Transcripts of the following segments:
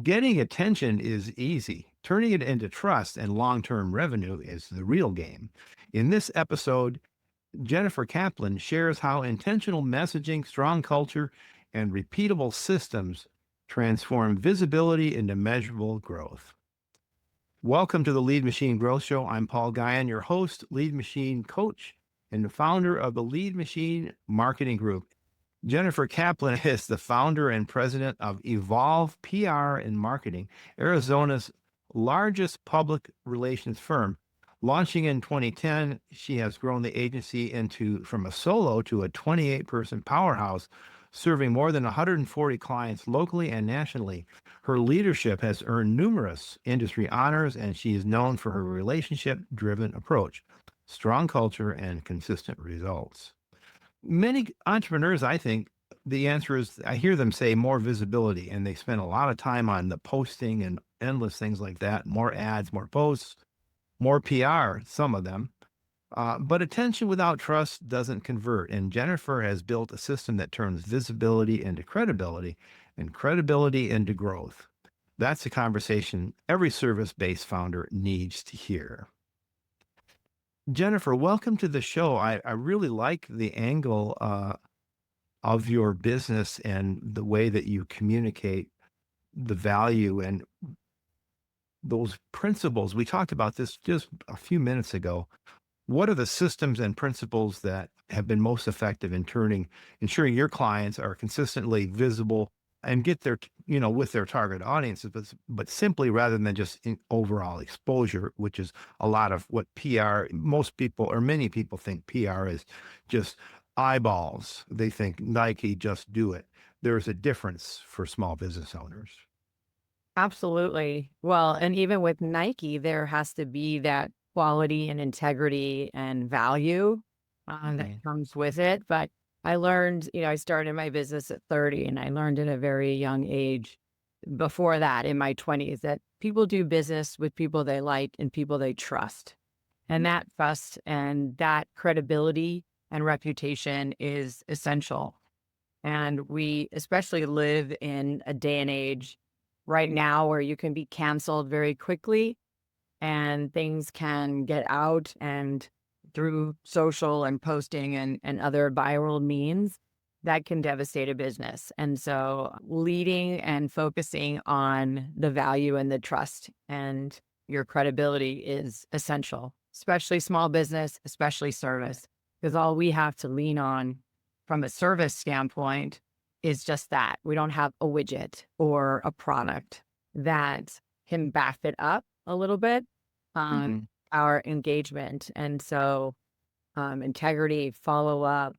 Getting attention is easy. Turning it into trust and long term revenue is the real game. In this episode, Jennifer Kaplan shares how intentional messaging, strong culture, and repeatable systems transform visibility into measurable growth. Welcome to the Lead Machine Growth Show. I'm Paul Guyan, your host, Lead Machine coach, and the founder of the Lead Machine Marketing Group. Jennifer Kaplan is the founder and president of Evolve PR and Marketing, Arizona's largest public relations firm. Launching in 2010, she has grown the agency from a solo to a 28-person powerhouse, serving more than 140 clients locally and nationally. Her leadership has earned numerous industry honors, and she is known for her relationship-driven approach, strong culture, and consistent results. Many entrepreneurs, I think, the answer is I hear them say more visibility, and they spend a lot of time on the posting and endless things like that, more ads, more posts, more PR, some of them. But attention without trust doesn't convert. And Jennifer has built a system that turns visibility into credibility and credibility into growth. That's a conversation every service-based founder needs to hear. Jennifer, welcome to the show. I really like the angle of your business and the way that you communicate the value and those principles. We talked about this just a few minutes ago. What are the systems and principles that have been most effective in ensuring your clients are consistently visible and get with their target audiences, but simply rather than just in overall exposure, which is a lot of what PR, most people or many people think PR is just eyeballs. They think Nike, just do it. There's a difference for small business owners. Absolutely. Well, and even with Nike, there has to be that quality and integrity and value that comes with it. But I learned, I started my business at 30, and I learned at a very young age before that in my 20s that people do business with people they like and people they trust. And that trust and that credibility and reputation is essential. And we especially live in a day and age right now where you can be canceled very quickly and things can get out, and through social and posting and other viral means that can devastate a business. And so leading and focusing on the value and the trust and your credibility is essential, especially small business, especially service, because all we have to lean on from a service standpoint is just that. We don't have a widget or a product that can back it up a little bit on our engagement. And so integrity, follow up,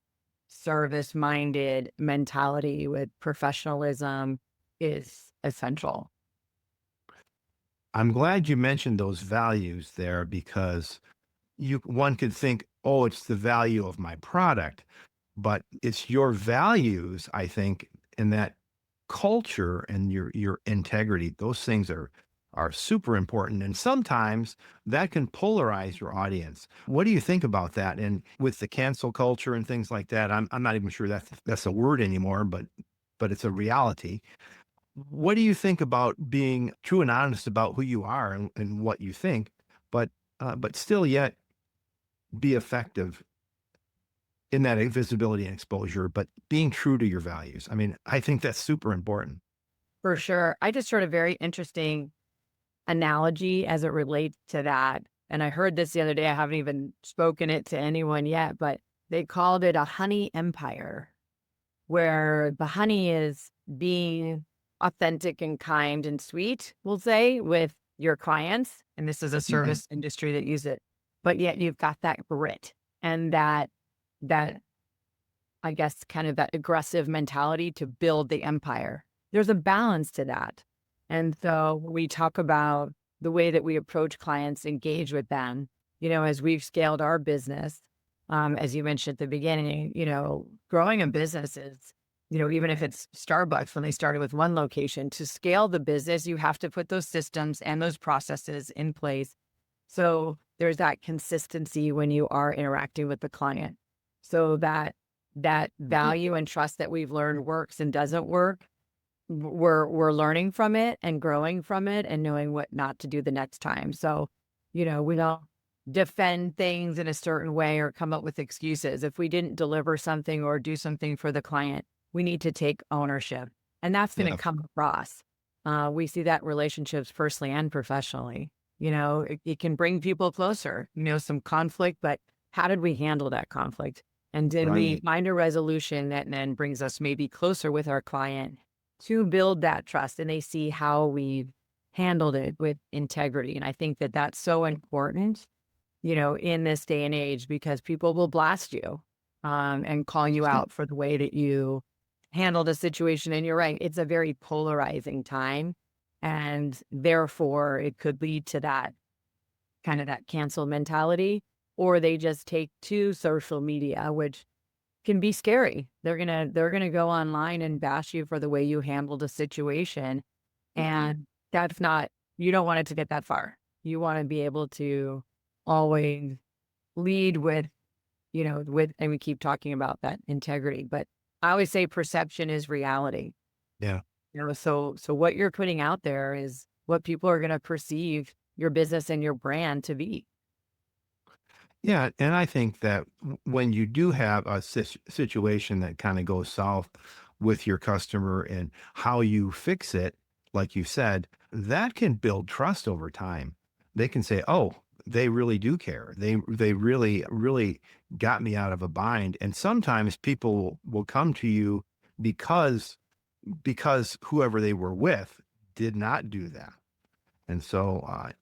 service minded mentality with professionalism is essential. I'm glad you mentioned those values there because one could think, oh, it's the value of my product, but it's your values, I think, in that culture and your integrity. Those things are super important. And sometimes that can polarize your audience. What do you think about that? And with the cancel culture and things like that, I'm not even sure that's a word anymore, but it's a reality. What do you think about being true and honest about who you are and what you think, but still yet be effective in that visibility and exposure, but being true to your values? I mean, I think that's super important. For sure. I just heard a very interesting analogy as it relates to that. And I heard this the other day. I haven't even spoken it to anyone yet, but they called it a honey empire, where the honey is being authentic and kind and sweet, we'll say, with your clients. And this is a service industry that use it. But yet you've got that grit and that I guess kind of that aggressive mentality to build the empire. There's a balance to that. And so we talk about the way that we approach clients, engage with them, as we've scaled our business, as you mentioned at the beginning, growing a business is, even if it's Starbucks, when they started with one location, to scale the business, you have to put those systems and those processes in place. So there's that consistency when you are interacting with the client. So that value and trust that we've learned works and doesn't work we're learning from it and growing from it and knowing what not to do the next time. So, we don't defend things in a certain way or come up with excuses. If we didn't deliver something or do something for the client, we need to take ownership. And that's going to Yeah. come across. We see that in relationships personally and professionally. It can bring people closer, some conflict, but how did we handle that conflict? And did we Right. find a resolution that then brings us maybe closer with our client to build that trust and they see how we've handled it with integrity? And I think that that's so important, in this day and age, because people will blast you and call you out for the way that you handled a situation. And you're right, it's a very polarizing time. And therefore, it could lead to that kind of that cancel mentality, or they just take to social media, which can be scary. They're gonna go online and bash you for the way you handled a situation, and that's not you don't want it to get that far. You wanna be able to always lead with and we keep talking about that integrity, but I always say perception is reality. Yeah. So what you're putting out there is what people are gonna perceive your business and your brand to be. Yeah, and I think that when you do have a situation that kind of goes south with your customer and how you fix it, like you said, that can build trust over time. They can say, "Oh, they really do care. They really got me out of a bind." And sometimes people will come to you because whoever they were with did not do that. And so,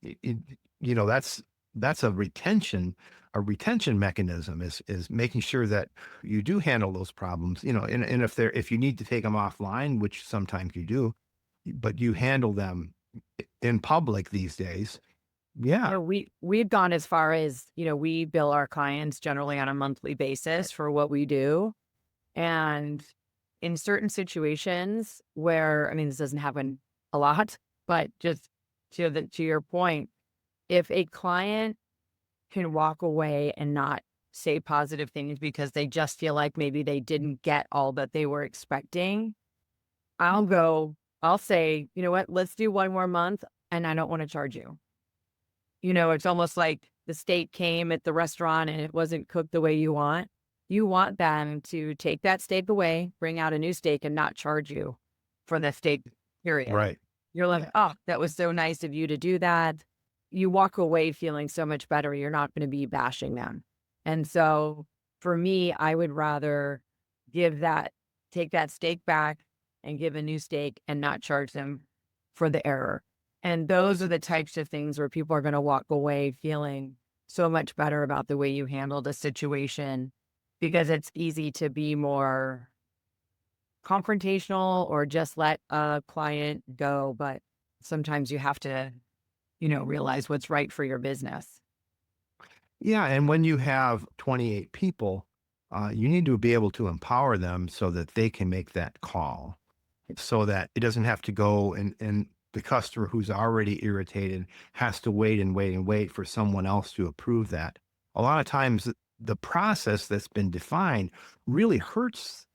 that's a retention mechanism is making sure that you do handle those problems, and if you need to take them offline, which sometimes you do, but you handle them in public these days. Yeah. We've gone as far as, we bill our clients generally on a monthly basis for what we do. And in certain situations where, I mean, this doesn't happen a lot, but just to your point, if a client can walk away and not say positive things because they just feel like maybe they didn't get all that they were expecting, I'll say, you know what, let's do one more month and I don't want to charge you. It's almost like the steak came at the restaurant and it wasn't cooked the way you want. You want them to take that steak away, bring out a new steak, and not charge you for the steak, period. Right. You're like, oh, that was so nice of you to do that. You walk away feeling so much better. You're not going to be bashing them. And so for me, I would rather give that, take that steak back and give a new steak and not charge them for the error. And those are the types of things where people are going to walk away feeling so much better about the way you handled a situation, because it's easy to be more confrontational or just let a client go. But sometimes you have to, realize what's right for your business. Yeah, and when you have 28 people, you need to be able to empower them so that they can make that call, so that it doesn't have to go and the customer who's already irritated has to wait and wait and wait for someone else to approve that. A lot of times the process that's been defined really hurts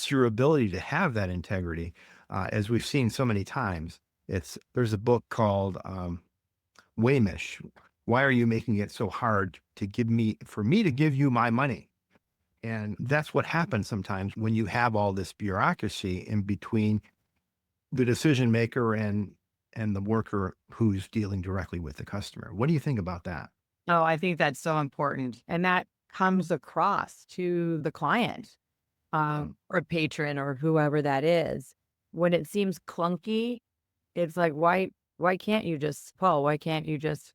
your ability to have that integrity, as we've seen so many times. There's a book called Wamish. Why are you making it so hard for me to give you my money? And that's what happens sometimes when you have all this bureaucracy in between the decision maker and the worker who's dealing directly with the customer. What do you think about that? Oh, I think that's so important. And that comes across to the client, or patron or whoever that is. When it seems clunky, it's like, why can't you just, Paul, why can't you just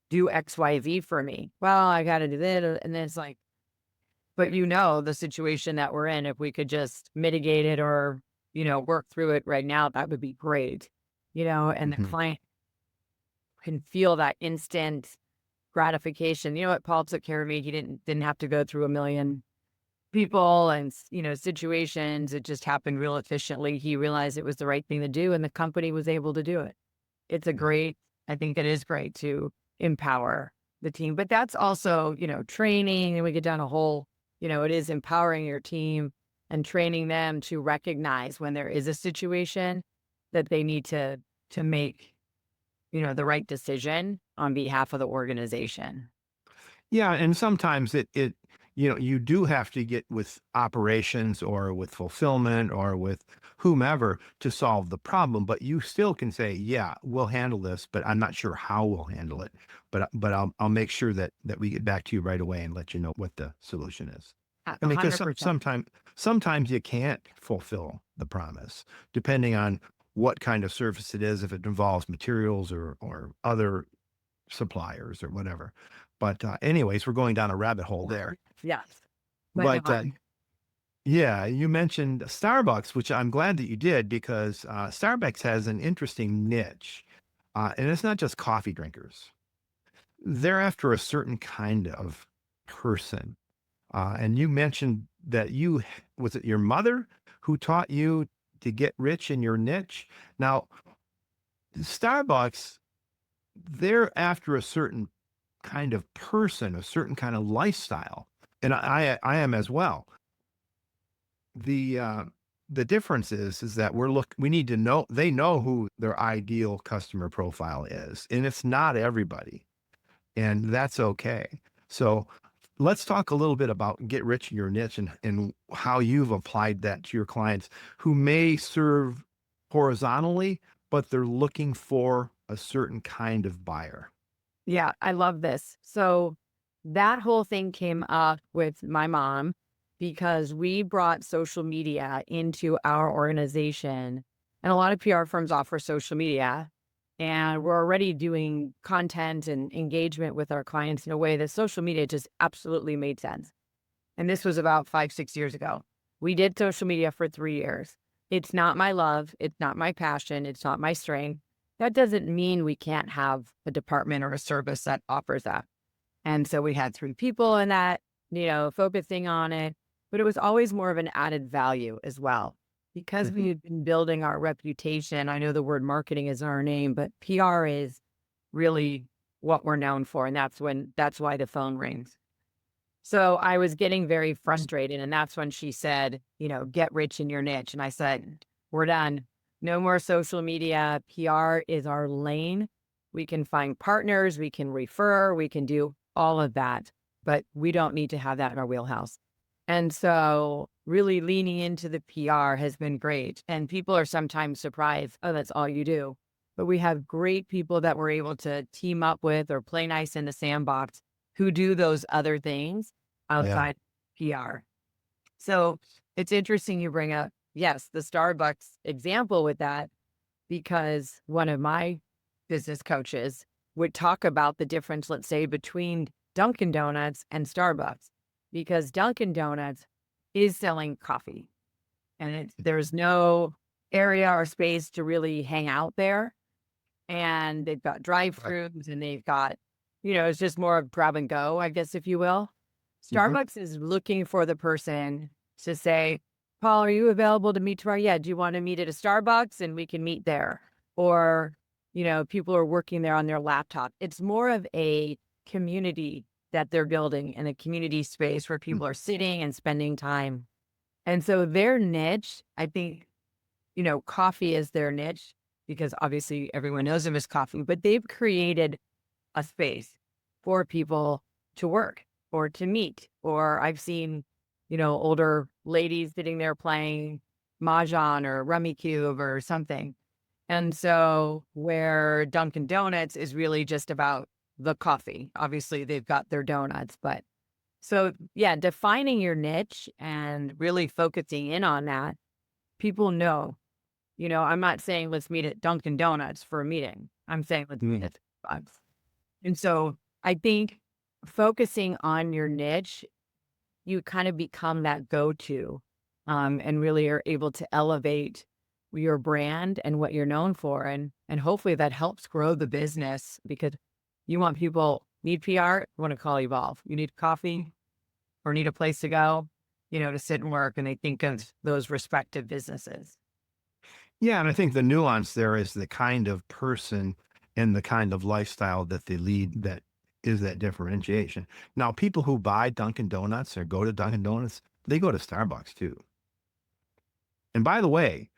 do XYZ for me? Well, I got to do that. And then it's like, but the situation that we're in, if we could just mitigate it or, work through it right now, that would be great. And the Mhm. client can feel that instant gratification. You know what? Paul took care of me. He didn't have to go through a million people and, situations. It just happened real efficiently. He realized it was the right thing to do and the company was able to do it. Yeah. I think it is great to empower the team, but that's also, training, and we get down a whole, it is empowering your team and training them to recognize when there is a situation that they need to make, the right decision on behalf of the organization. Yeah, and sometimes you do have to get with operations or with fulfillment or with whomever to solve the problem, but you still can say, "Yeah, we'll handle this, but I'm not sure how we'll handle it. But I'll make sure that we get back to you right away and let you know what the solution is." I A mean, because 100%. sometimes you can't fulfill the promise, depending on what kind of service it is, if it involves materials or other suppliers or whatever. But, anyways, we're going down a rabbit hole there. Yes. But no, But, yeah, you mentioned Starbucks, which I'm glad that you did because, Starbucks has an interesting niche, and it's not just coffee drinkers. They're after a certain kind of person, and you mentioned that was it your mother who taught you to get rich in your niche? Now, Starbucks, they're after a certain kind of person, a certain kind of lifestyle, and I am as well. The, uh, the difference is that we need to know they know who their ideal customer profile is, and it's not everybody, and that's okay. So, let's talk a little bit about get rich in your niche and how you've applied that to your clients who may serve horizontally, but they're looking for a certain kind of buyer. yeah, I love this. So that whole thing came up with my mom because we brought social media into our organization. And a lot of PR firms offer social media. And we're already doing content and engagement with our clients in a way that social media just absolutely made sense. And this was about 5, 6 years ago. We did social media for 3 years. It's not my love. It's not my passion. It's not my strength. That doesn't mean we can't have a department or a service that offers that. And so we had 3 people in that, focusing on it, but it was always more of an added value as well. Because we Mhm. had been building our reputation. I know the word marketing is our name, but PR is really what we're known for. And that's why the phone rings. So I was getting very frustrated. And that's when she said, get rich in your niche. And I said, we're done. No more social media. PR is our lane. We can find partners, we can refer, we can do all of that, but we don't need to have that in our wheelhouse. And so really leaning into the PR has been great. And people are sometimes surprised, oh, that's all you do. But we have great people that we're able to team up with or play nice in the sandbox who do those other things Yeah. outside PR. So it's interesting you bring up, yes, the Starbucks example with that, because one of my business coaches would talk about the difference, let's say, between Dunkin' Donuts and Starbucks, because Dunkin' Donuts is selling coffee and there's no area or space to really hang out there. And they've got Right. drive-throughs and they've got, it's just more of grab and go, I guess, if you will. Mhm. Starbucks is looking for the person to say, Paul, are you available to meet tomorrow? Yeah. Do you want to meet at a Starbucks and we can meet there? Or, people are working there on their laptop. It's more of a community that they're building in a community space where Mm. people are sitting and spending time. And so their niche, I think, coffee is their niche because obviously everyone knows them as coffee, but they've created a space for people to work or to meet. Or I've seen, older ladies sitting there playing Mahjong or Rummy Cube or something. And so where Dunkin' Donuts is really just about the coffee. Obviously, they've got their donuts, but so yeah, defining your niche and really focusing in on that, people know. I'm not saying let's meet at Dunkin' Donuts for a meeting. I'm saying let's meet Mm. at Starbucks. And so I think focusing on your niche, you kind of become that go-to, and really are able to elevate your brand and what you're known for. And hopefully that helps grow the business because you want people need PR, you want to call Evolve. You need coffee or need a place to go, to sit and work. And they think of those respective businesses. Yeah, and I think the nuance there is the kind of person and the kind of lifestyle that they lead that is that differentiation. Now, people who buy Dunkin' Donuts or go to Dunkin' Donuts, they go to Starbucks too. And by the way,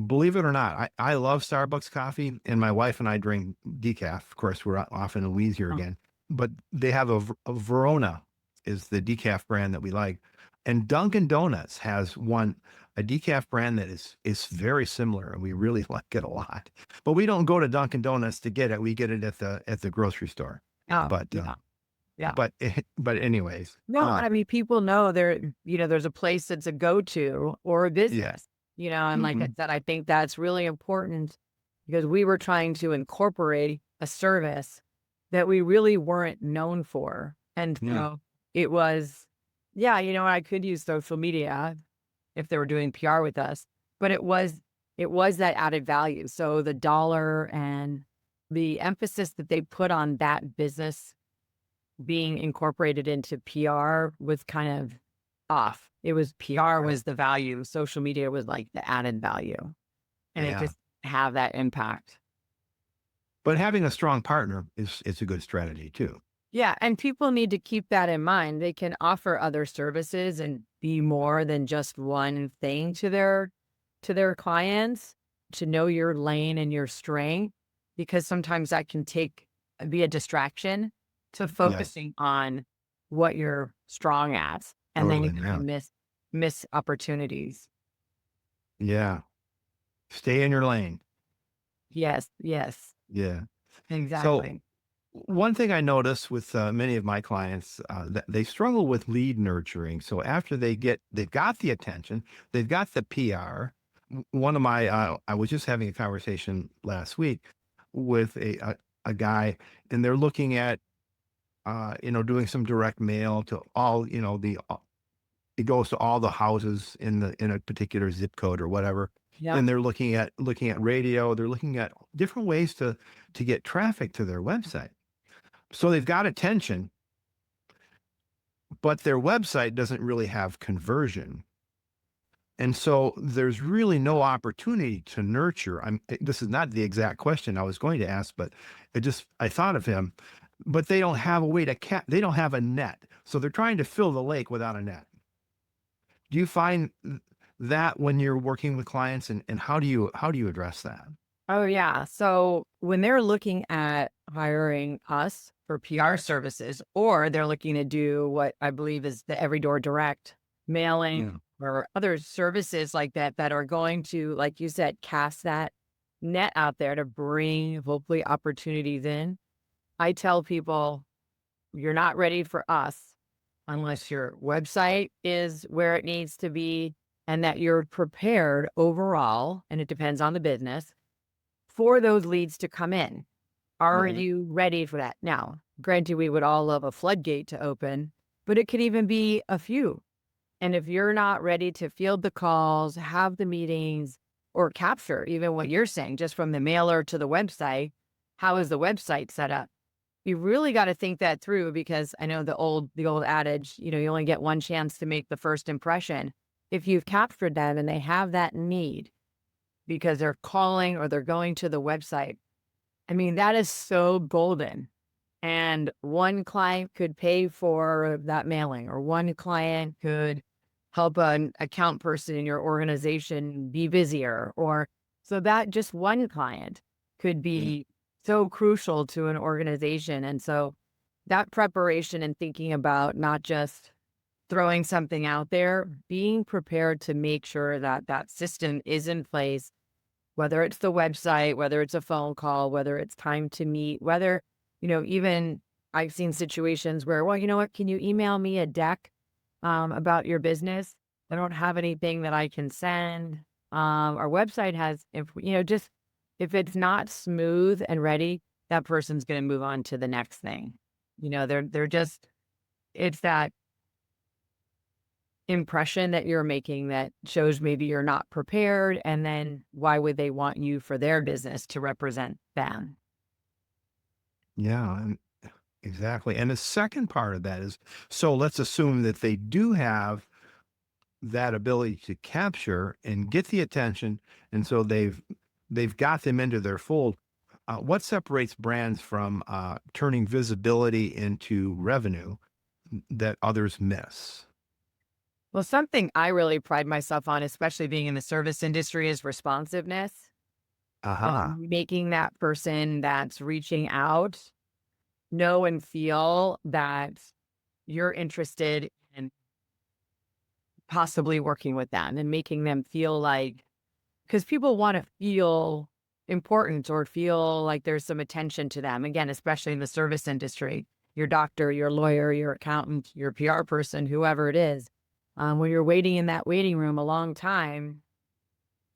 Believe it or not, I love Starbucks coffee, and my wife and I drink decaf. Of course, we're off in Louise here Oh, again, but they have a Verona is the decaf brand that we like, and Dunkin' Donuts has a decaf brand that is very similar, and we really like it a lot. But we don't go to Dunkin' Donuts to get it; we get it at the grocery store. oh, But yeah, yeah. but anyways, No, I mean, people know there's a place that's a go-to or a yeah, business, and like I mhm, said, I think that's really important because we were trying to incorporate a service that we really weren't known for. And yeah, so it was, yeah, I could use social media if they were doing PR with us, but it was that added value. So the dollar and the emphasis that they put on that business being incorporated into PR was kind of off. It was PR was the value, social media was like the added value, and it yeah. just have that impact. But having a strong partner is a good strategy too. Yeah, and people need to keep that in mind. They can offer other services and be more than just one thing to their clients, to know your lane and your strength, because sometimes that can be a distraction to Yes, focusing on what you're strong at, and then you totally. kind Yeah, of miss opportunities. yeah. Stay in your lane. Yes, yes, Yeah. So exactly. one thing I notice with many of my clients that they struggle with lead nurturing. So after they've got the attention, they've got the PR. One of my I was just having a conversation last week with a guy, and they're looking at doing some direct mail to all the it goes to all the houses in a particular zip code or whatever, Yep. and they're looking at radio, they're looking at different ways to get traffic to their website. So they've got attention, but their website doesn't really have conversion. And so there's really no opportunity to nurture. This is not the exact question I was going to ask, but I thought of him, but they don't have a way they don't have a net. So they're trying to fill the lake without a net. Do you find that when you're working with clients, and how do you address that? Oh, yeah. So when they're looking at hiring us for PR services, or they're looking to do what I believe is the Every Door Direct mailing Yeah. or other services like that, that are going to, like you said, cast that net out there to bring hopefully opportunities in. I tell people, you're not ready for us unless your website is where it needs to be and that you're prepared overall. And it depends on the business for those leads to come in. Are Mhm. you ready for that? Now, granted, we would all love a floodgate to open, but it could even be a few. And if you're not ready to field the calls, have the meetings, or capture even what you're saying, just from the mailer to the website, how is the website set up? You really got to think that through, because I know the old adage, you only get one chance to make the first impression. If you've captured them and they have that need because they're calling or they're going to the website, I mean, that is so golden. And one client could pay for that mailing, or one client could help an account person in your organization be busier. Or so that just one client could Mm. be so crucial to an organization. And so that preparation and thinking about not just throwing something out there, being prepared to make sure that that system is in place, whether it's the website, whether it's a phone call, whether it's time to meet, whether, even I've seen situations where, well, you know what, can you email me a deck about your business? I don't have anything that I can send. Our website has, just if it's not smooth and ready, that person's going to move on to the next thing. They're just, it's that impression that you're making that shows maybe you're not prepared, and then why would they want you for their business to represent them? Yeah, exactly. And the second part of that is, so let's assume that they do have that ability to capture and get the attention, and so they've got them into their fold. What separates brands from turning visibility into revenue that others miss? Well, something I really pride myself on, especially being in the service industry, is responsiveness Aha. and making that person that's reaching out know and feel that you're interested in possibly working with them and making them feel like, because people want to feel important or feel like there's some attention to them. Again, especially in the service industry, your doctor, your lawyer, your accountant, your PR person, whoever it is. When you're waiting in that waiting room a long time,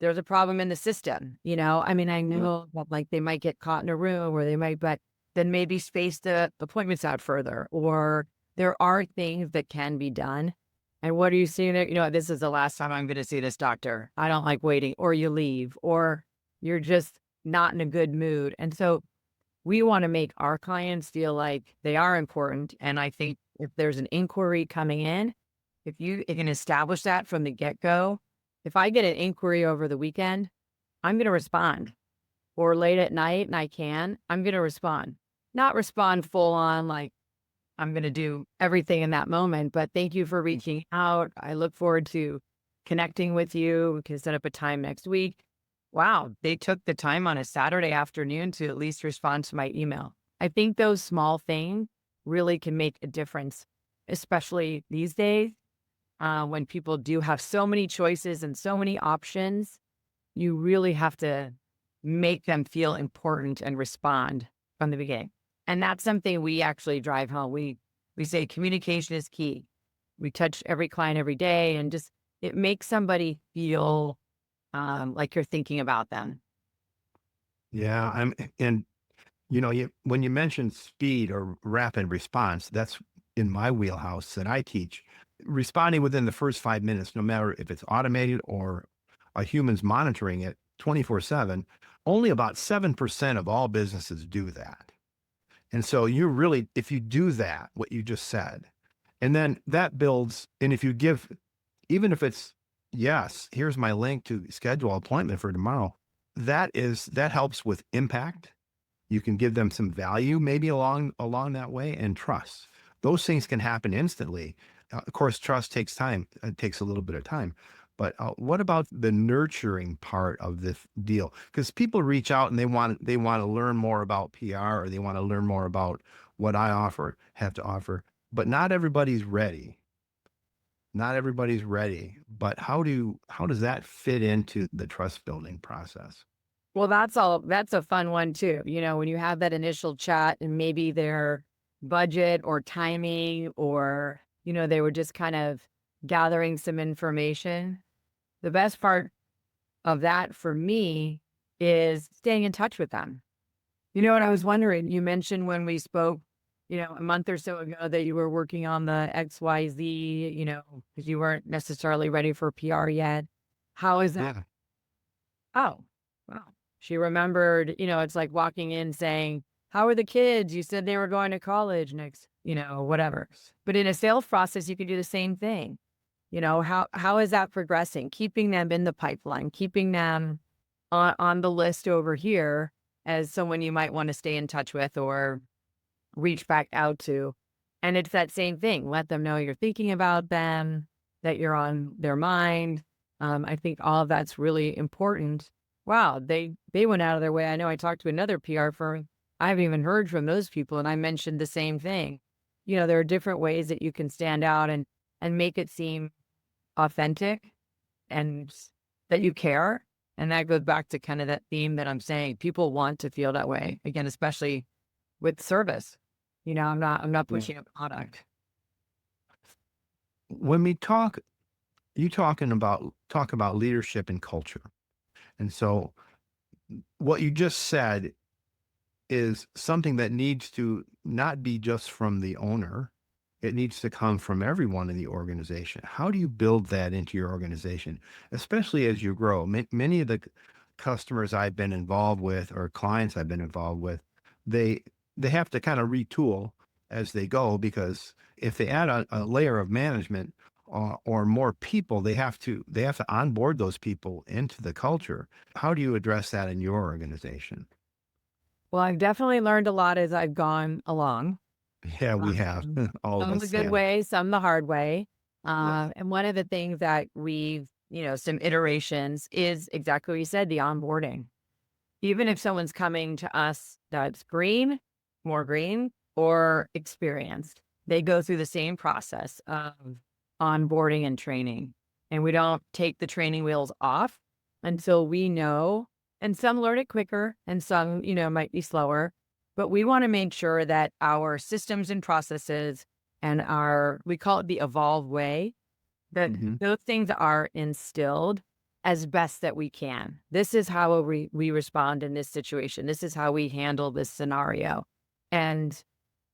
there's a problem in the system. I mean, I know that like they might get caught in a room or they might, but then maybe space the appointments out further, or there are things that can be done. And what are you seeing there? This is the last time I'm going to see this doctor. I don't like waiting, or you leave, or you're just not in a good mood. And so we want to make our clients feel like they are important. And I think if there's an inquiry coming in, if you can establish that from the get go, if I get an inquiry over the weekend, I'm going to respond, or late at night and I'm going to respond. Not respond full on like I'm going to do everything in that moment, but thank you for reaching out. I look forward to connecting with you. We can set up a time next week. Wow, they took the time on a Saturday afternoon to at least respond to my email. I think those small things really can make a difference, especially these days when people do have so many choices and so many options. You really have to make them feel important and respond from the beginning. And that's something we actually drive home. We say communication is key. We touch every client every day, and just it makes somebody feel like you're thinking about them. Yeah, and when you mention speed or rapid response, that's in my wheelhouse that I teach. Responding within the first 5 minutes, no matter if it's automated or a human's monitoring it 24/7, only about 7% of all businesses do that. And so you really, if you do that, what you just said, and then that builds, and if you give, even if it's, yes, here's my link to schedule an appointment for tomorrow, that helps with impact. You can give them some value maybe along that way, and trust. Those things can happen instantly. Of course, trust takes time. It takes a little bit of time. But what about the nurturing part of this deal? Because people reach out and they want to learn more about PR, or they want to learn more about what I have to offer. But not everybody's ready. Not everybody's ready. But how does that fit into the trust building process? Well, that's a fun one too. When you have that initial chat and maybe their budget or timing, or, they were just kind of gathering some information. The best part of that for me is staying in touch with them. What I was wondering, you mentioned when we spoke, a month or so ago that you were working on the XYZ, because you weren't necessarily ready for PR yet. How is that? Yeah. Oh, wow. She remembered, it's like walking in saying, how are the kids? You said they were going to college next, whatever. But in a sales process, you can do the same thing. How is that progressing? Keeping them in the pipeline, keeping them on the list over here as someone you might want to stay in touch with or reach back out to. And it's that same thing. Let them know you're thinking about them, that you're on their mind. I think all of that's really important. Wow, they went out of their way. I know I talked to another PR firm. I haven't even heard from those people, and I mentioned the same thing. There are different ways that you can stand out and make it seem authentic and that you care. And that goes back to kind of that theme that I'm saying. People want to feel that way. Again, especially with service. I'm not Yeah. pushing a product. When we talk, you talk about leadership and culture. And so what you just said is something that needs to not be just from the owner. It needs to come from everyone in the organization. How do you build that into your organization, especially as you grow? Many of the customers I've been involved with, or clients I've been involved with, they they have to kind of retool as they go, because if they add a layer of management, or more people, they have to onboard those people into the culture. How do you address that in your organization? Well, I've definitely learned a lot as I've gone along. Yeah, we have. Um, All of some the us good have. way, some the hard way. Yeah. And one of the things that we've, some iterations is exactly what you said, the onboarding. Even if someone's coming to us that's green, more green, or experienced, they go through the same process of onboarding and training. And we don't take the training wheels off until we know, and some learn it quicker and some, might be slower. But we want to make sure that our systems and processes and we call it the evolve way, that Hmm. those things are instilled as best that we can. This is how we respond in this situation. This is how we handle this scenario. And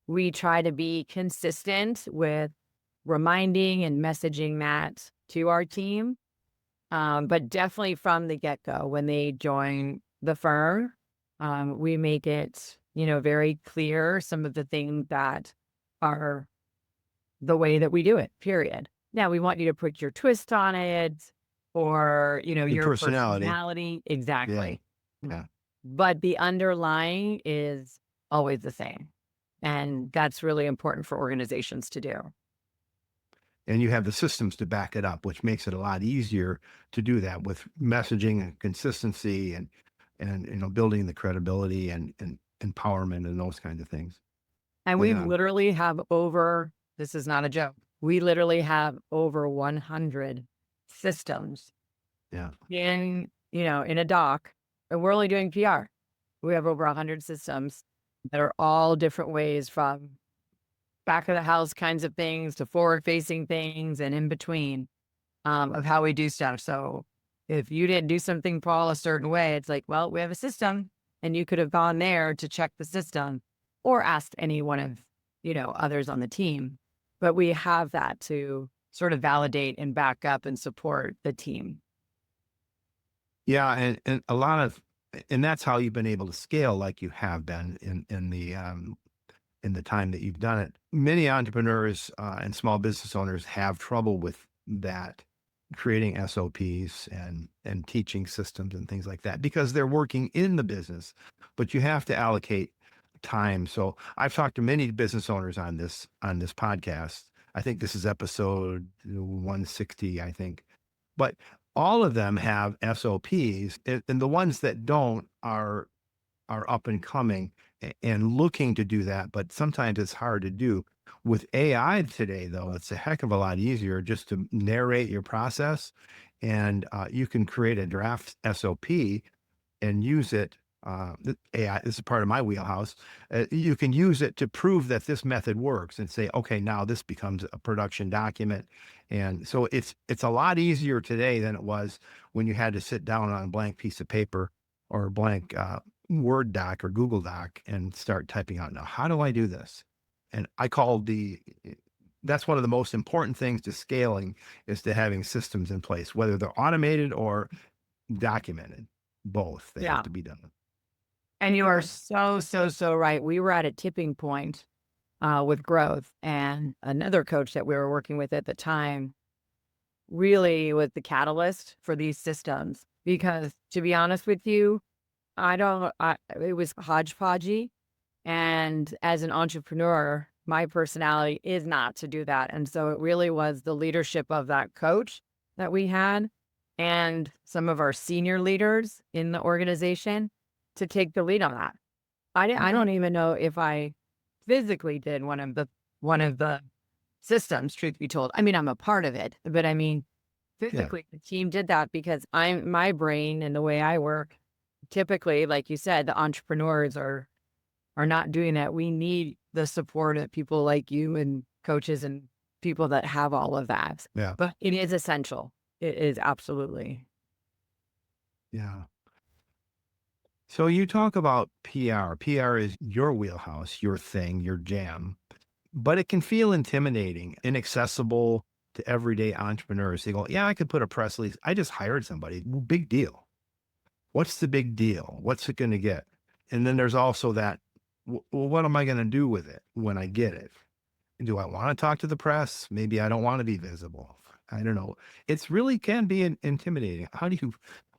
we try to be consistent with reminding and messaging that to our team. But definitely from the get go, when they join the firm, we make it, very clear some of the things that are the way that we do it, period. Now we want you to put your twist on it or, Your your personality. personality. Yeah. Exactly. Yeah. But the underlying is always the same. And that's really important for organizations to do. And you have the systems to back it up, which makes it a lot easier to do that with messaging and consistency and building the credibility and empowerment and those kinds of things. And we Yeah. literally have this is not a joke. We literally have over 100 systems Yeah. in a doc, and we're only doing PR. We have over 100 systems that are all different ways, from back of the house kinds of things to forward facing things and in between, of how we do stuff. So if you didn't do something, Paul, a certain way, it's like, well, we have a system, and you could have gone there to check the system or asked any one of, others on the team. But we have that to sort of validate and back up and support the team. Yeah, and a lot of and that's how you've been able to scale like you have been in the time that you've done it. Many entrepreneurs and small business owners have trouble with that, creating SOPs and teaching systems and things like that because they're working in the business, but you have to allocate time. So I've talked to many business owners on this podcast. I think this is episode 160, I think. But all of them have SOPs, and the ones that don't are up and coming and looking to do that, but sometimes it's hard to do. With AI today, though, it's a heck of a lot easier just to narrate your process, and you can create a draft SOP and use it. AI, this is part of my wheelhouse. You can use it to prove that this method works and say, okay, now this becomes a production document. And so it's a lot easier today than it was when you had to sit down on a blank piece of paper or a blank Word doc or Google Doc and start typing out, now, how do I do this? And I call that's one of the most important things to scaling is to having systems in place, whether they're automated or documented. Both, they have Yeah. to be done. And you are so, so, so right. We were at a tipping point with growth, and another coach that we were working with at the time really was the catalyst for these systems. Because to be honest with you, it was hodgepodgey. And as an entrepreneur, my personality is not to do that. And so it really was the leadership of that coach that we had and some of our senior leaders in the organization to take the lead on that. I don't even know if I physically did one of the systems, truth be told. I mean, I'm a part of it, but I mean, Yeah. physically the team did that because my brain and the way I work, typically, like you said, the entrepreneurs are not doing that. We need the support of people like you and coaches and people that have all of that. Yeah. But it is essential. It is absolutely. Yeah. So you talk about PR. PR is your wheelhouse, your thing, your jam, but it can feel intimidating, inaccessible to everyday entrepreneurs. They go, yeah, I could put a press release. I just hired somebody. Well, big deal. What's the big deal? What's it going to get? And then there's also that, well, what am I going to do with it when I get it? Do I want to talk to the press? Maybe I don't want to be visible. I don't know. It's really can be intimidating.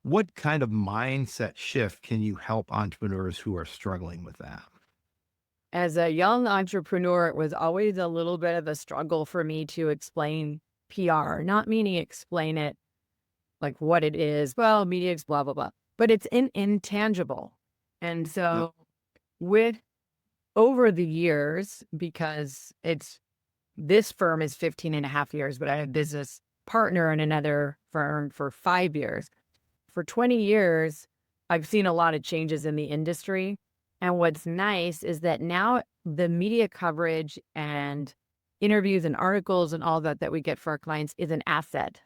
What kind of mindset shift can you help entrepreneurs who are struggling with that? As a young entrepreneur, it was always a little bit of a struggle for me to explain. PR, not meaning explain it like what it is. Well, media is blah, blah, blah, but it's intangible. And Yep. so with over the years, because this firm is 15 and a half years, but I have a business partner in another firm for 5 years. For 20 years, I've seen a lot of changes in the industry. And what's nice is that now the media coverage and interviews and articles and all that we get for our clients is an asset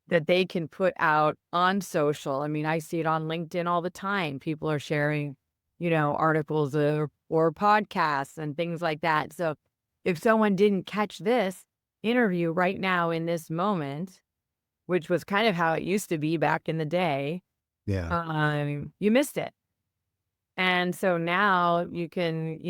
that they can put out on social. I mean, I see it on LinkedIn all the time. People are sharing, articles or podcasts and things like that. So if someone didn't catch this interview right now in this moment, which was kind of how it used to be back in the day, Yeah. you missed it. And so now you can,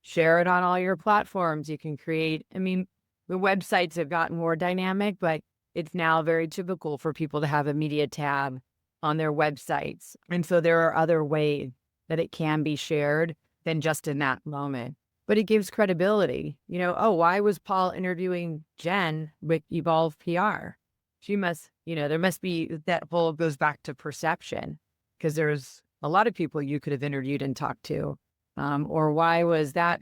share it on all your platforms. You can create, I mean, the websites have gotten more dynamic, but it's now very typical for people to have a media tab on their websites. And so there are other ways that it can be shared than just in that moment. But it gives credibility. Oh, why was Paul interviewing Jen with Evolve PR? She must, there must be that whole goes back to perception because there's a lot of people you could have interviewed and talked to. Or why was that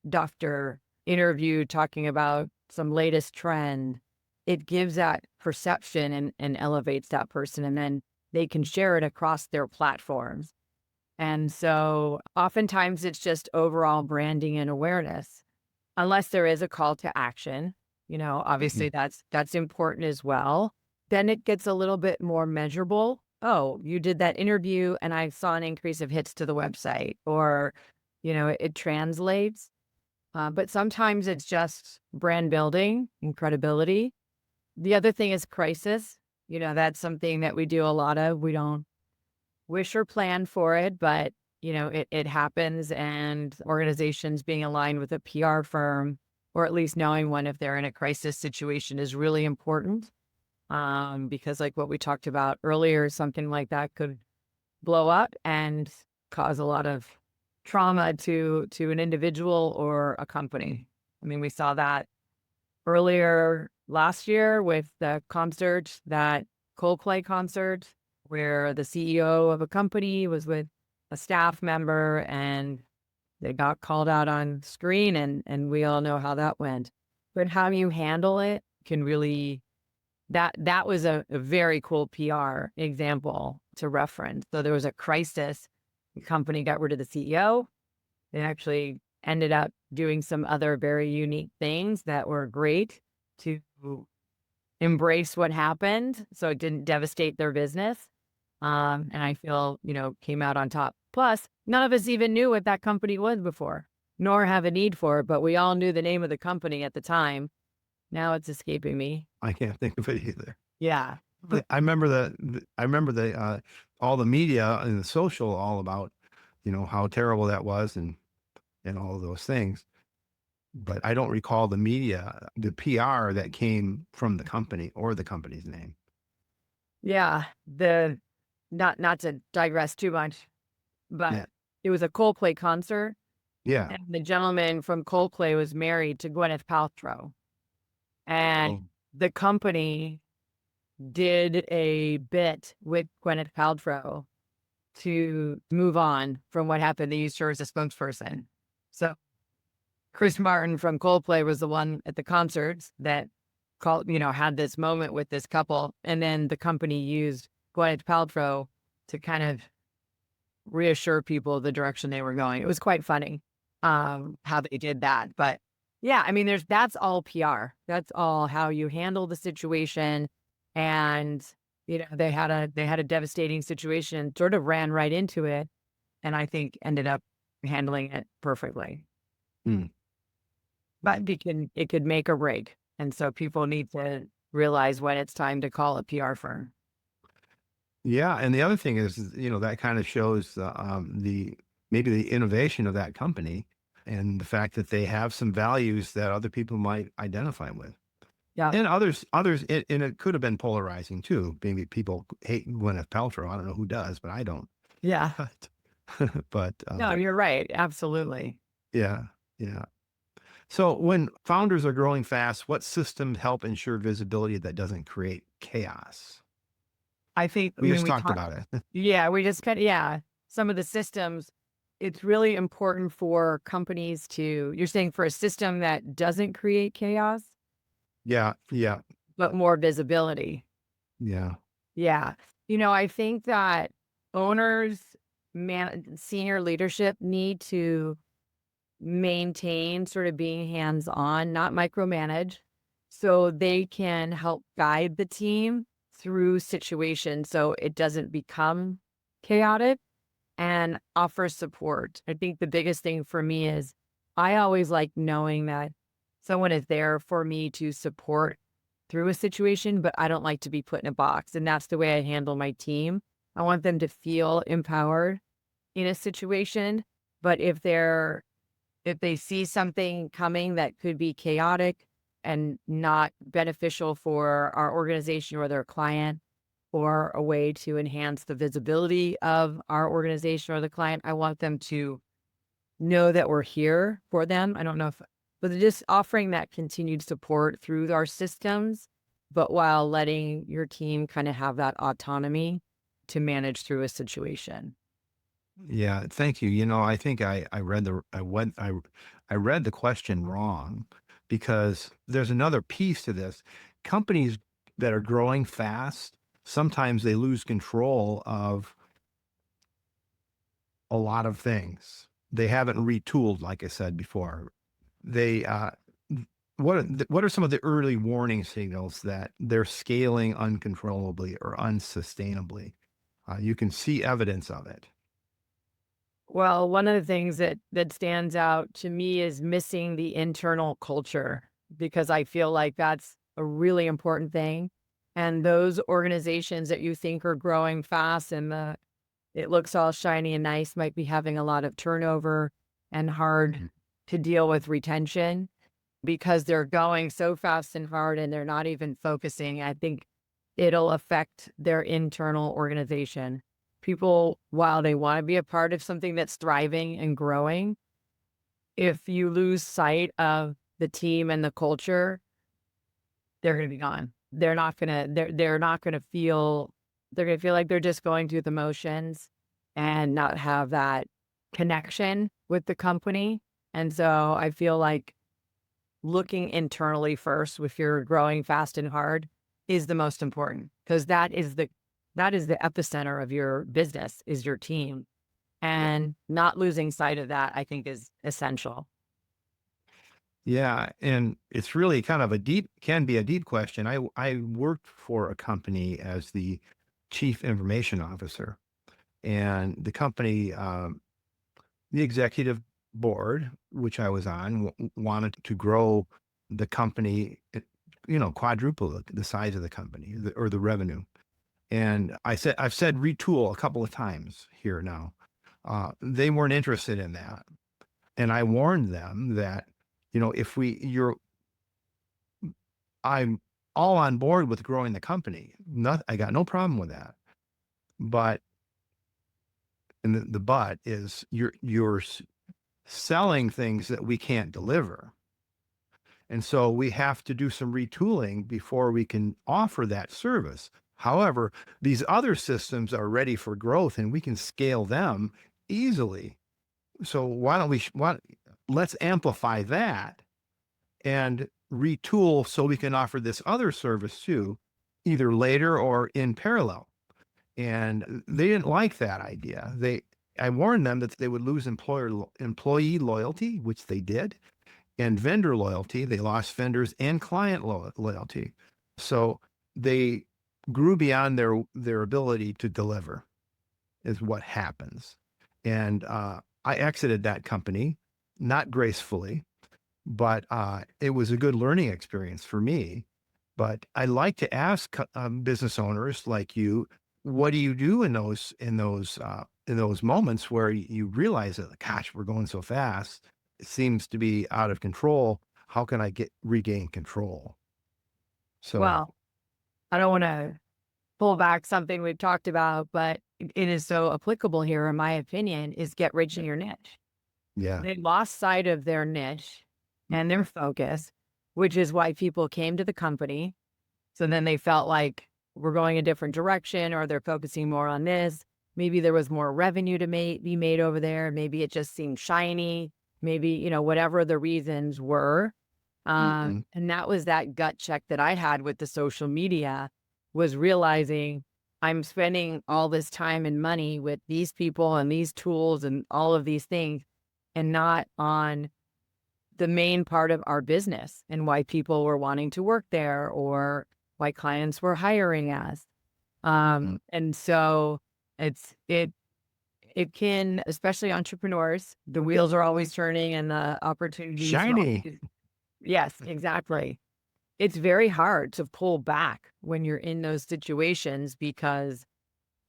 doctor interviewed talking about some latest trend? It gives that perception and elevates that person, and then they can share it across their platforms. And so oftentimes it's just overall branding and awareness, unless there is a call to action. Mhm. Obviously that's important as well. Then it gets a little bit more measurable. Oh, you did that interview and I saw an increase of hits to the website, or, it translates. But sometimes it's just brand building and credibility. The other thing is crisis. That's something that we do a lot of. We don't wish or plan for it, but it happens, and organizations being aligned with a PR firm, or at least knowing one if they're in a crisis situation, is really important. Because like what we talked about earlier, something like that could blow up and cause a lot of trauma to an individual or a company. I mean, we saw that earlier last year with the concert, that Coldplay concert, where the CEO of a company was with a staff member and they got called out on screen, and we all know how that went. But how you handle it can really, that was a very cool PR example to reference. So there was a crisis. The company got rid of the CEO. They actually ended up doing some other very unique things that were great to embrace what happened so it didn't devastate their business. And I feel, came out on top. Plus, none of us even knew what that company was before, nor have a need for it, but we all knew the name of the company at the time. Now it's escaping me. I can't think of it either. Yeah. I remember all the media and the social all about, how terrible that was and all of those things. But I don't recall the PR that came from the company or the company's name. Yeah. Not to digress too much, but Yeah. it was a Coldplay concert, Yeah. and the gentleman from Coldplay was married to Gwyneth Paltrow. And Oh, the company did a bit with Gwyneth Paltrow to move on from what happened. They used her as a spokesperson. So Chris Martin from Coldplay was the one at the concerts that had this moment with this couple. And then the company used Gwyneth Paltrow to kind of reassure people the direction they were going. It was quite funny, how they did that. But yeah, I mean, that's all PR. That's all how you handle the situation. And, they had a devastating situation, sort of ran right into it, and I think ended up handling it perfectly. mm. But it could make or break. And so people need to realize when it's time to call a PR firm. Yeah, and the other thing is, that kind of shows the maybe the innovation of that company and the fact that they have some values that other people might identify with. Yeah. And and it could have been polarizing too. Maybe people hate Gwyneth Paltrow. I don't know who does, but I don't. Yeah. But, No, you're right. Absolutely. yeah, yeah. So when founders are growing fast, what systems help ensure visibility that doesn't create chaos? I think, I We mean, just we talked talked, about it. yeah, we just kind of, yeah, some of the systems, it's really important for companies to, you're saying for a system that doesn't create chaos, Yeah, yeah, but more visibility. yeah. Yeah. I think that owners, senior leadership need to maintain sort of being hands on, not micromanage, so they can help guide the team through situations so it doesn't become chaotic and offer support. I think the biggest thing for me is I always like knowing that someone is there for me to support through a situation, but I don't like to be put in a box. And that's the way I handle my team. I want them to feel empowered in a situation. But if they see something coming that could be chaotic and not beneficial for our organization or their client, or a way to enhance the visibility of our organization or the client, I want them to know that we're here for them. I don't know if, but just offering that continued support through our systems, but while letting your team kind of have that autonomy to manage through a situation. Yeah, thank you. I think I read the I went I read the question wrong because there's another piece to this. Companies that are growing fast, sometimes they lose control of a lot of things. They haven't retooled, like I said before. They what are some of the early warning signals that they're scaling uncontrollably or unsustainably? You can see evidence of it. Well, one of the things that stands out to me is missing the internal culture because I feel like that's a really important thing. And those organizations that you think are growing fast and it looks all shiny and nice might be having a lot of turnover and hard Mhm. to deal with retention because they're going so fast and hard and they're not even focusing. I think it'll affect their internal organization. People, while they want to be a part of something that's thriving and growing, if you lose sight of the team and the culture, they're going to be gone. They're not going to feel, they're going to feel like they're just going through the motions and not have that connection with the company. And so I feel like looking internally first, if you're growing fast and hard, is the most important because that is the epicenter of your business, is your team. And not losing sight of that, I think, is essential. Yeah, and it's really kind of can be a deep question. I worked for a company as the chief information officer, and the company, the executive board, which I was on, wanted to grow the company, quadruple the size of the company or the revenue. And I've said retool a couple of times here now. They weren't interested in that, and I warned them that if you're I'm all on board with growing the company. I got no problem with that. But and the but is you're selling things that we can't deliver. And so we have to do some retooling before we can offer that service. However, these other systems are ready for growth and we can scale them easily. So why don't we let's amplify that and retool so we can offer this other service too, either later or in parallel. And they didn't like that idea. I warned them that they would lose employee loyalty, which they did, and vendor loyalty. They lost vendors and client loyalty. So they grew beyond their ability to deliver is what happens. And I exited that company, not gracefully, but it was a good learning experience for me. But I like to ask business owners like you, what do you do in those moments where you realize that, gosh, we're going so fast, it seems to be out of control. How can I regain control? So Well, I don't want to pull back something we've talked about, but it is so applicable here, in my opinion, is get rich in your niche. yeah, They lost sight of their niche and their focus, which is why people came to the company. So then they felt like we're going a different direction, or they're focusing more on this. Maybe there was more revenue to be made over there. Maybe it just seemed shiny. Maybe, whatever the reasons were. Mhm. And that was that gut check that I had with the social media, was realizing I'm spending all this time and money with these people and these tools and all of these things, and not on the main part of our business and why people were wanting to work there, or why clients were hiring us. Mm. And so it can, especially entrepreneurs, the wheels are always turning and the opportunities are Shiny. always, yes, exactly. It's very hard to pull back when you're in those situations, because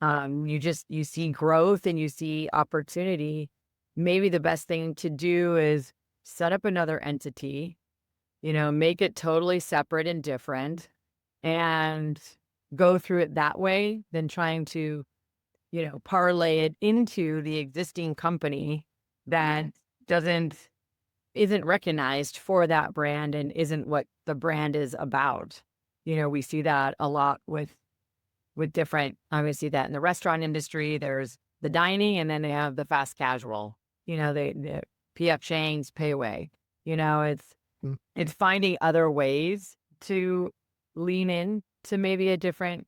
you see growth and you see opportunity. Maybe the best thing to do is set up another entity, make it totally separate and different, and go through it that way than trying to, parlay it into the existing company that doesn't isn't recognized for that brand and isn't what the brand is about. We see that a lot with different, I would see that in the restaurant industry. There's the dining, and then they have the fast casual, the PF Chang's pay away. It's Mm. finding other ways to lean in to maybe a different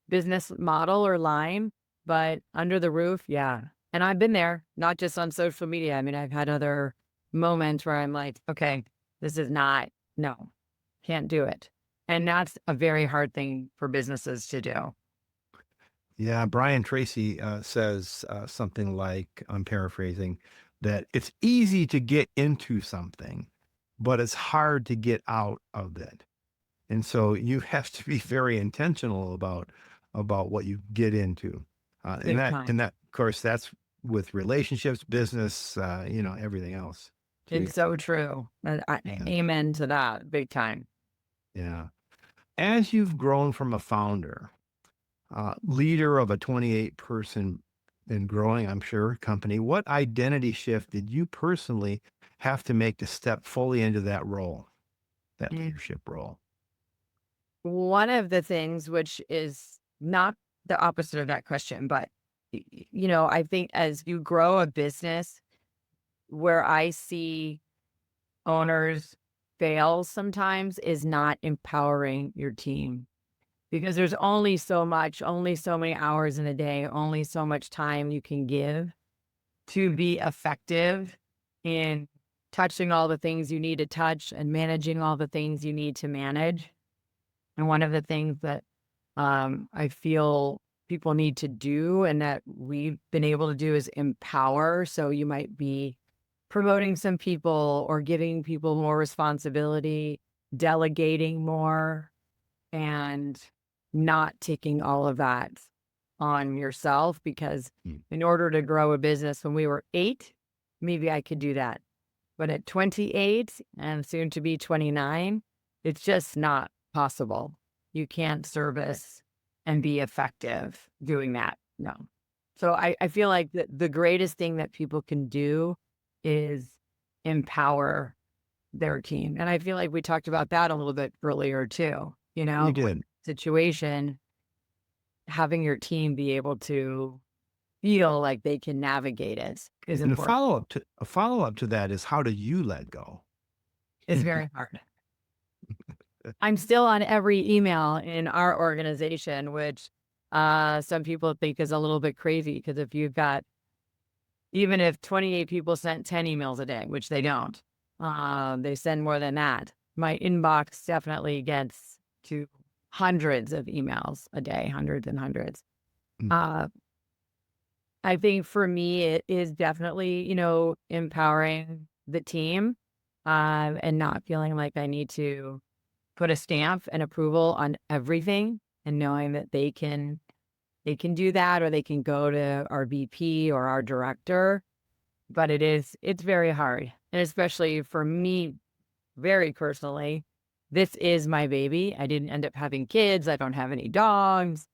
business model or line, but under the roof, yeah. And I've been there, not just on social media. I mean, I've had other moments where I'm like, okay, this is not, no, can't do it. And that's a very hard thing for businesses to do. Yeah, Brian Tracy says something like, I'm paraphrasing, that it's easy to get into something, but it's hard to get out of it. And so you have to be very intentional about what you get into. And Big that time. and that of course that's with relationships, business, everything else too. It's so true. Yeah. Amen to that. Big time. Yeah. As you've grown from a founder, leader of a 28 person and growing, I'm sure, company, what identity shift did you personally have to make to step fully into that role, that Mm. leadership role? One of the things, which is not the opposite of that question, but I think as you grow a business, where I see owners fail sometimes is not empowering your team, because there's only so much, only so many hours in a day, only so much time you can give to be effective in touching all the things you need to touch and managing all the things you need to manage. And one of the things that I feel people need to do, and that we've been able to do, is empower. So you might be promoting some people or giving people more responsibility, delegating more, and not taking all of that on yourself. Because Mm. in order to grow a business, when we were 8, maybe I could do that. But at 28 and soon to be 29, it's just not possible. You can't service and be effective doing that. No. So I feel like the greatest thing that people can do is empower their team. And I feel like we talked about that a little bit earlier too. We With did. situation, having your team be able to feel like they can navigate it is And important. a follow-up to that is how do you let go? It's very hard. I'm still on every email in our organization, which some people think is a little bit crazy, because if you've got, even if 28 people sent 10 emails a day, which they don't, they send more than that. My inbox definitely gets to hundreds of emails a day, hundreds and hundreds. Mm. Uh, I think for me, it is definitely, empowering the team, and not feeling like I need to put a stamp and approval on everything, and knowing that they can do that, or they can go to our VP or our director. But it's very hard. And especially for me, very personally, this is my baby. I didn't end up having kids. I don't have any dogs.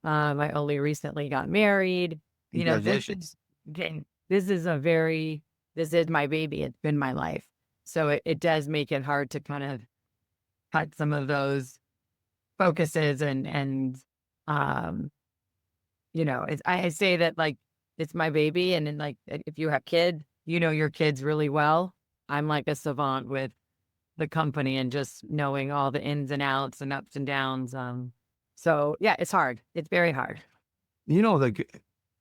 I only recently got married. You know, this Congratulations. is again, this is a very this is my baby. It's been my life. So it does make it hard to kind of cut some of those focuses and um, I say that like it's my baby, and then like if you have kids, you know your kids really well. I'm like a savant with the company and just knowing all the ins and outs and ups and downs. So yeah, it's hard. It's very hard. You know,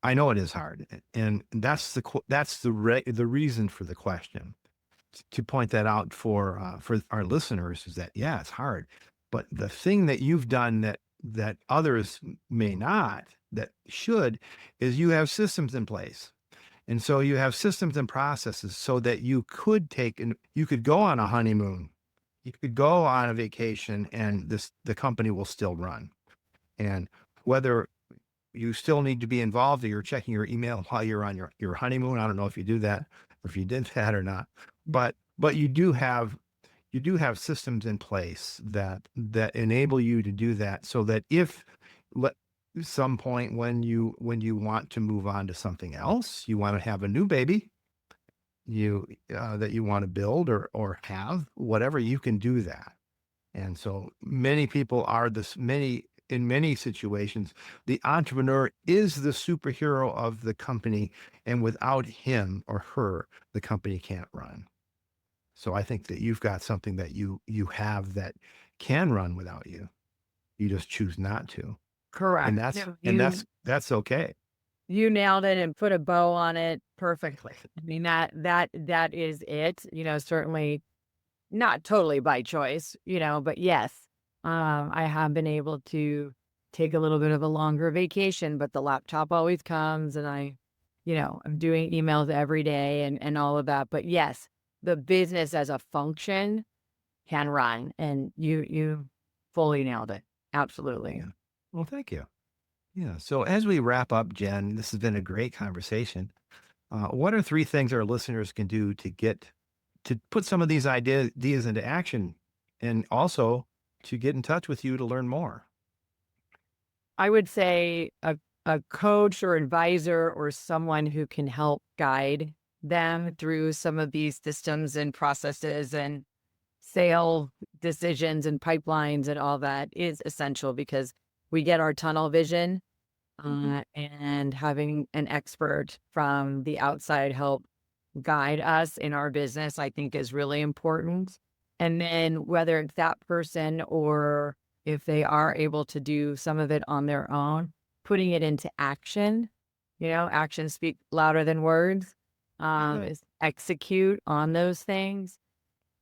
I know it is hard, and that's the reason for the question. To point that out for our listeners is that, yeah, it's hard, but the thing that you've done that others may not, that should, is you have systems in place. And so you have systems and processes so that you could go on a honeymoon, you could go on a vacation, and the company will still run. And whether you still need to be involved or you're checking your email while you're on your honeymoon, I don't know if you do that or if you did that or not, but you do have systems in place that enable you to do that, so that if let some point when you want to move on to something else, you want to have a new baby, that you want to build or have, whatever, you can do that. And so many people are in many situations, the entrepreneur is the superhero of the company, and without him or her, the company can't run. So I think that you've got something that you have that can run without you. You just choose not to. And Correct. that's No, and that's okay. you nailed it and put a bow on it perfectly. I mean that is it. Certainly not totally by choice, but yes, I have been able to take a little bit of a longer vacation, but the laptop always comes, and I'm doing emails every day and all of that. But yes, the business as a function can run, and you fully nailed it. Absolutely. Yeah. Well, thank you. Yeah. So as we wrap up, Jen, this has been a great conversation. What are three things our listeners can do to put some of these ideas into action, and also to get in touch with you to learn more? I would say a coach or advisor or someone who can help guide them through some of these systems and processes and sale decisions and pipelines and all that is essential, because we get our tunnel vision, and having an expert from the outside help guide us in our business, I think, is really important. And then whether it's that person or if they are able to do some of it on their own, putting it into action, actions speak louder than words, is execute on those things.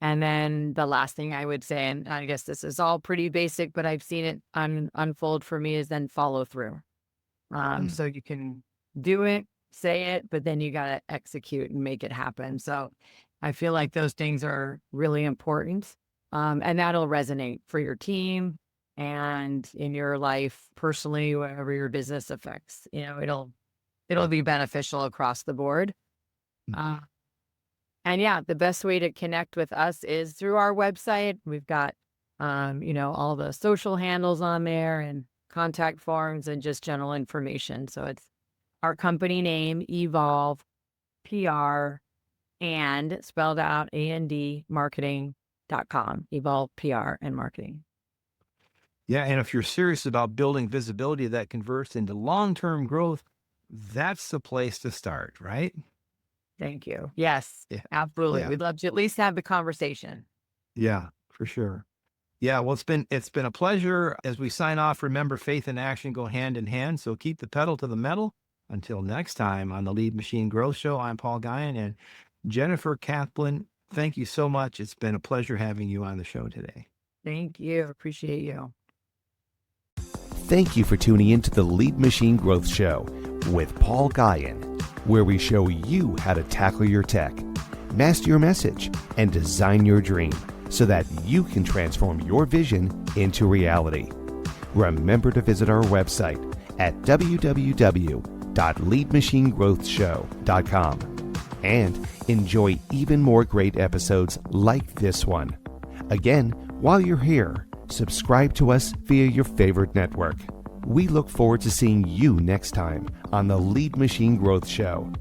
And then the last thing I would say, and I guess this is all pretty basic, but I've seen it unfold for me, is then follow through. Mm. So you can do it, say it, but then you got to execute and make it happen. So I feel like those things are really important. And that'll resonate for your team and in your life personally, whatever your business affects, it'll be beneficial across the board. Mm. Uh, and yeah, the best way to connect with us is through our website. We've got, all the social handles on there and contact forms and just general information. So it's our company name, Evolve PR, and spelled out AND marketing.com, Evolve PR and marketing. Yeah, and if you're serious about building visibility that converts into long-term growth, that's the place to start, right? Thank you. Yes, Yeah. absolutely. Yeah. We'd love to at least have the conversation. Yeah, for sure. Yeah, well, it's been a pleasure. As we sign off, remember, faith and action go hand in hand. So keep the pedal to the metal. Until next time on the Lead Machine Growth Show, I'm Paul Guyan and Jennifer Kaplan. Thank you so much. It's been a pleasure having you on the show today. Thank you. Appreciate you. Thank you for tuning in to the Lead Machine Growth Show with Paul Guyan, where we show you how to tackle your tech, master your message, and design your dream so that you can transform your vision into reality. Remember to visit our website at www.leadmachinegrowthshow.com and enjoy even more great episodes like this one. Again, while you're here, subscribe to us via your favorite network. We look forward to seeing you next time on the Lead Machine Growth Show.